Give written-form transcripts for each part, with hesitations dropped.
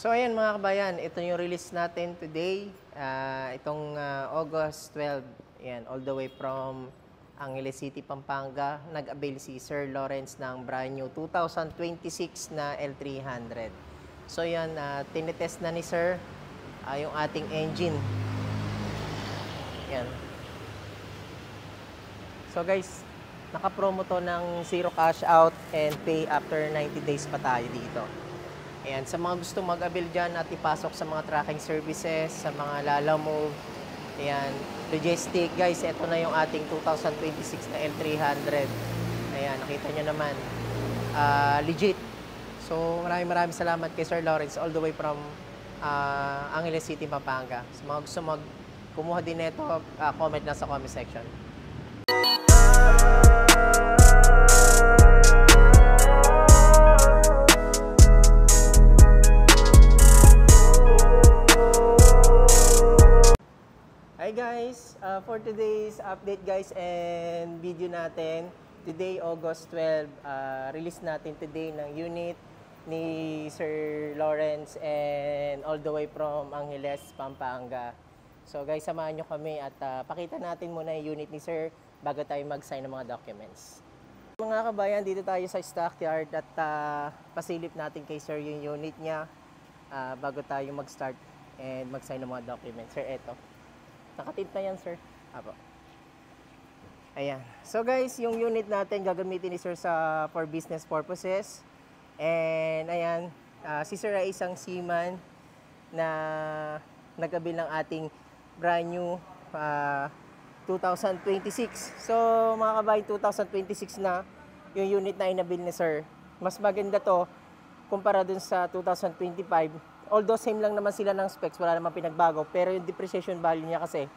So ayan mga kabayan, ito yung release natin today. Itong August 12, ayan, all the way from Angeles City, Pampanga. Nag-avail si Sir Lawrence ng brand new 2026 na L300. So yan, tinitest na ni Sir yung ating engine. Yan. So guys, naka-promo to ng zero cash out and pay after 90 days pa tayo dito. Ayan, sa mga gusto mag-avail dyan at ipasok sa mga tracking services, sa mga Lalamove, ayan, logistic, guys, ito na yung ating 2026 na L300. Ayan, nakita nyo naman, legit. So, maraming salamat kay Sir Lawrence all the way from Angeles City, Pampanga. Sa mga gusto kumuha din nito, comment lang sa comment section. Hi guys, for today's update guys and video natin, today August 12, release natin today ng unit ni Sir Lawrence and all the way from Angeles, Pampanga. So guys, samahan nyo kami at pakita natin muna yung unit ni Sir bago tayo mag-sign ng mga documents. Mga kabayan, dito tayo sa stockyard at pasilip natin kay Sir yung unit niya bago tayo mag-start and mag-sign ng mga documents. Sir, eto. Nakatint na yan, sir. Apo. Ayan. So guys, yung unit natin gagamitin ni Sir for business purposes. And ayan, si Sir ay isang seaman na nag-avail ng ating brand new 2026. So mga kabayan, 2026 na yung unit na inabil ni Sir. Mas maganda to kumpara dun sa 2025. Although same lang naman sila ng specs, wala namang pinagbago. Pero yung depreciation value niya kasi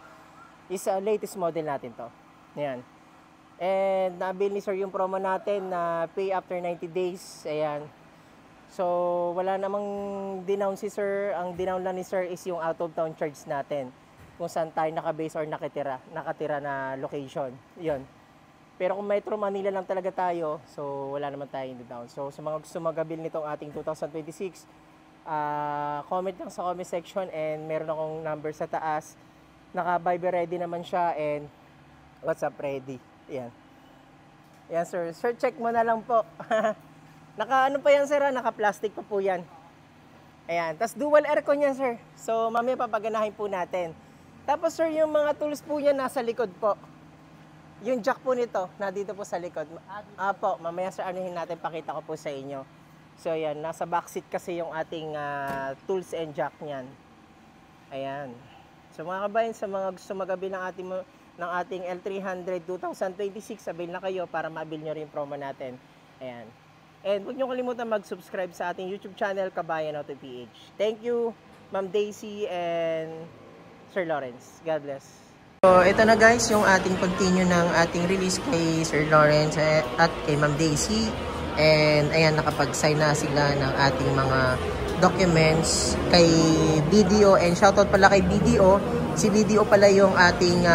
is latest model natin to. Ayan. And nabil ni Sir yung promo natin na pay after 90 days. Ayan. So wala namang dinown si Sir. Ang dinown lang ni Sir is yung out of town charge natin. Kung saan tayo nakabase or nakatira na location. Yun. Pero kung Metro Manila lang talaga tayo, so wala naman tayong down. So sa mga gusto mag-avail nitong ating 2026, comment lang sa comment section and meron akong number sa taas. Naka-Viber ready naman siya and WhatsApp ready. Ayan. Ayan sir. Sir, check mo na lang po. Naka-ano pa yan sir? Naka-plastic pa po yan. Ayan. Tapos dual aircon yan sir. So mamaya papaganahin po natin. Tapos sir, yung mga tools po niya nasa likod po. Yung jack po nito, nandito po sa likod. Apo, mamaya sir, anuhin natin, pakita ko po sa inyo. So ayan, nasa backseat kasi yung ating tools and jack niyan. Ayan. So mga kabayan, sa mga gusto mag-avail ng ating L300 2026, avail na kayo para ma-avail nyo rin promo natin. Ayan. And huwag nyo kalimutan mag-subscribe sa ating YouTube channel, Kabayan Auto PH. Thank you, Ma'am Daisy and Sir Lawrence. God bless. So ito na guys, yung ating continue ng ating release kay Sir Lawrence at kay Ma'am Daisy. And ayan, nakapag-sign na sila ng ating mga documents kay BDO. And shoutout pala kay BDO. Si BDO pala yung ating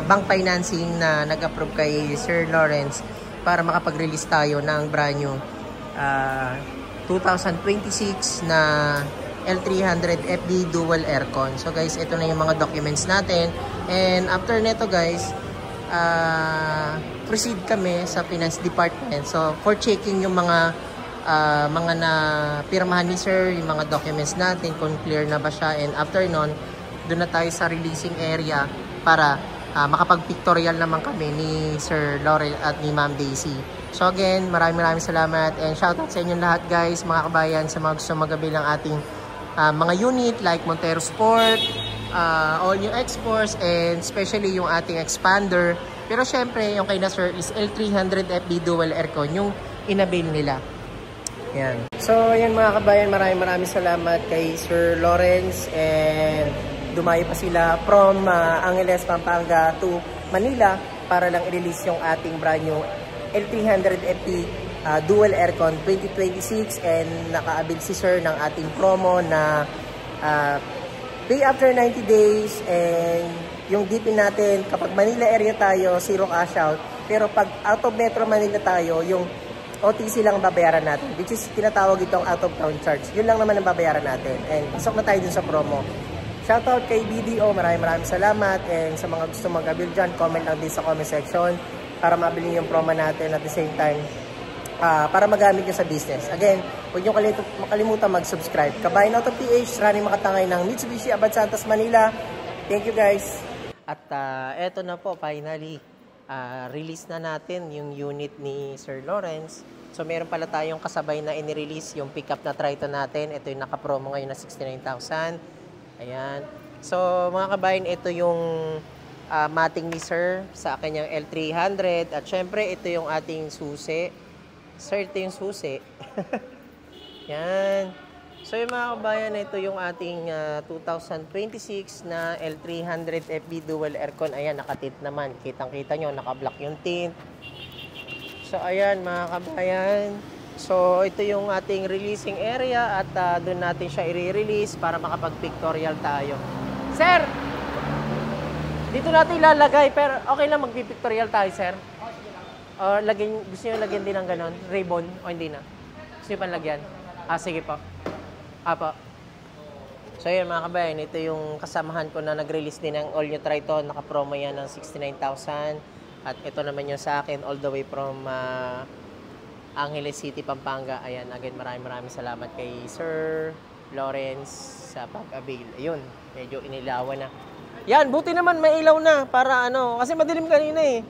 bank financing na nag-approve kay Sir Lawrence para makapag-release tayo ng brand new 2026 na L300 FD dual aircon. So guys, ito na yung mga documents natin. And after neto guys, proceed kami sa finance department. So for checking yung mga na pirmahan ni Sir, yung mga documents natin kung clear na ba siya, and after nun doon na tayo sa releasing area para makapag-pictorial naman kami ni Sir Laurel at ni Ma'am Daisy. So again, maraming salamat and shoutout sa inyo lahat guys, mga kabayan, sa mga gusto mag-avail ng ating mga unit like Montero Sport, all new exports, and especially yung ating expander. Pero syempre, yung kay na Sir is L300 FD dual aircon, yung inabil nila. Yan. So, yan mga kabayan, maraming salamat kay Sir Lawrence, and dumayo pa sila from Angeles, Pampanga to Manila para lang i-release yung ating brand new L300 FD dual aircon 2026, and naka-avail si Sir ng ating promo na pay after 90 days, and yung DP natin, kapag Manila area tayo, zero cash out. Pero pag out of Metro Manila tayo, yung OTC lang ang babayaran natin, which is tinatawag itong out of town charge. Yun lang naman ang babayaran natin. And pasok na tayo dun sa promo. Shoutout kay BDO, maraming salamat. And sa mga gusto mag-avail dyan, comment lang din sa comment section para mabili yung promo natin at the same time para magamit nyo sa business. Again, huwag nyo makalimutan mag-subscribe. Kabayan Auto PH, running makatangay ng Mitsubishi Abad Santos, Manila. Thank you guys. At eto na po, finally, release na natin yung unit ni Sir Lawrence. So meron pala tayong kasabay na in-release yung pickup na Triton natin. Ito yung naka-promo ngayon na 69,000. Ayan. So mga kabayan, ito yung mating ni Sir sa kanyang L300. At syempre, ito yung ating susi. Sir, ito yung susi. Yan. So yung mga kabayan, ito yung ating 2026 na L300 FB Dual Aircon. Ayan, nakatint naman. Kitang-kita nyo, naka-block yung tint. So ayan mga kabayan. So ito yung ating releasing area at doon natin siya i-release para makapag-pictorial tayo. Sir! Dito natin ilalagay, pero okay lang mag-pictorial tayo, sir? O gusto nyo lagyan din ng ganon? Ribbon? O hindi na? Gusto nyo panlagyan? Sige po. Apo. So yun mga kabayan, ito yung kasamahan ko na nag-release din ng All New Triton. Naka-promo yan ng 69,000. At ito naman yung sa akin all the way from Angeles City, Pampanga. Ayan, again, maraming salamat kay Sir Lawrence sa pag-avail. Ayun, medyo inilawan na. Yan, buti naman may ilaw na para kasi madilim kanina eh.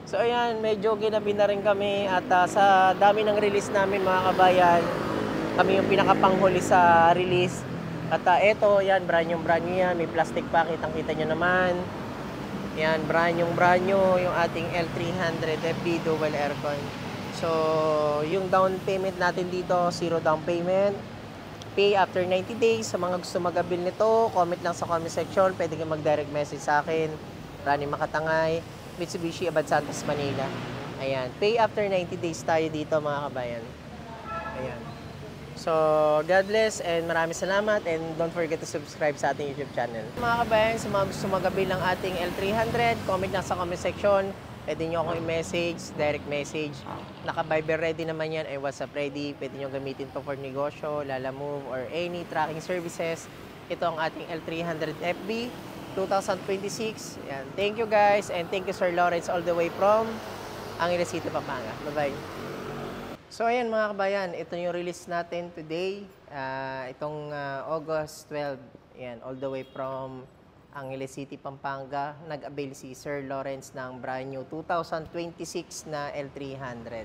So ayan, medyo ginabi na rin kami at sa dami ng release namin mga kabayan, kami yung pinakapanghuli sa release. At eto, yan, brand new yan, may plastic pa, kitang-kita nyo naman. Yan, brand new yung ating L300 FB Dual Aircon. So, yung down payment natin dito, 0 down payment. Pay after 90 days. Sa mga gusto mag-avail nito, comment lang sa comment section. Pwede kayo mag-direct message sa akin. Rani Makatangay, Mitsubishi Abad Santos, Manila. Ayan. Pay after 90 days tayo dito mga kabayan. Ayan. So, God bless and maraming salamat. And don't forget to subscribe sa ating YouTube channel. Mga kabayan, sa mga gusto mag-avail ng ating L300, comment lang sa comment section. Pwede nyo akong i-message, direct message. Naka-Viber ready naman yan, ay WhatsApp ready. Pwede nyo gamitin to for negosyo, Lalamove, or any tracking services. Ito ang ating L300 FB 2026. Yan. Thank you guys, and thank you Sir Lawrence all the way from Angeles City, Pampanga. Bye-bye. So ayan mga kabayan, ito yung release natin today. Itong August 12. Yan, all the way from Angeles City, Pampanga, nag-avail si Sir Lawrence ng brand new 2026 na L300.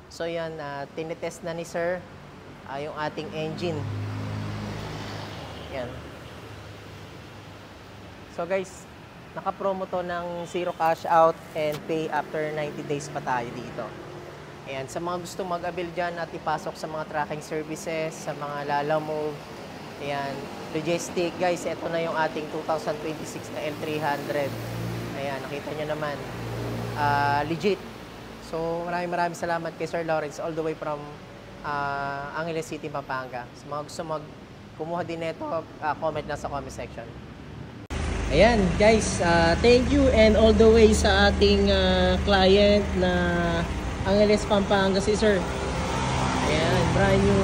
So yan, tinetest na ni Sir yung ating engine. Yan. So guys, naka-promo to ng 0 cash out and pay after 90 days pa tayo dito. Ayan, sa mga gusto mag-avail dyan at ipasok sa mga tracking services, sa mga Lalamove, ayan, Logistic, guys, ito na yung ating 2026 na L300. Ayan, nakita nyo naman. Legit. So, maraming salamat kay Sir Lawrence all the way from Angeles City, Pampanga. Sa mga gusto kumuha din nito, comment na sa comment section. Ayan, guys, thank you and all the way sa ating client na Angeles, Pampanga, si Sir. Ayan, brand new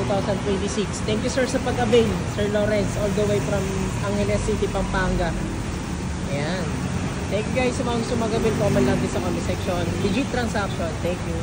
2026. Thank you sir sa pag-avail, Sir Lawrence, all the way from Angeles City, Pampanga. Ayan. Thank you guys sa mga gusto mag-avail. Comment lang din sa comment section. Legit transaction. Thank you.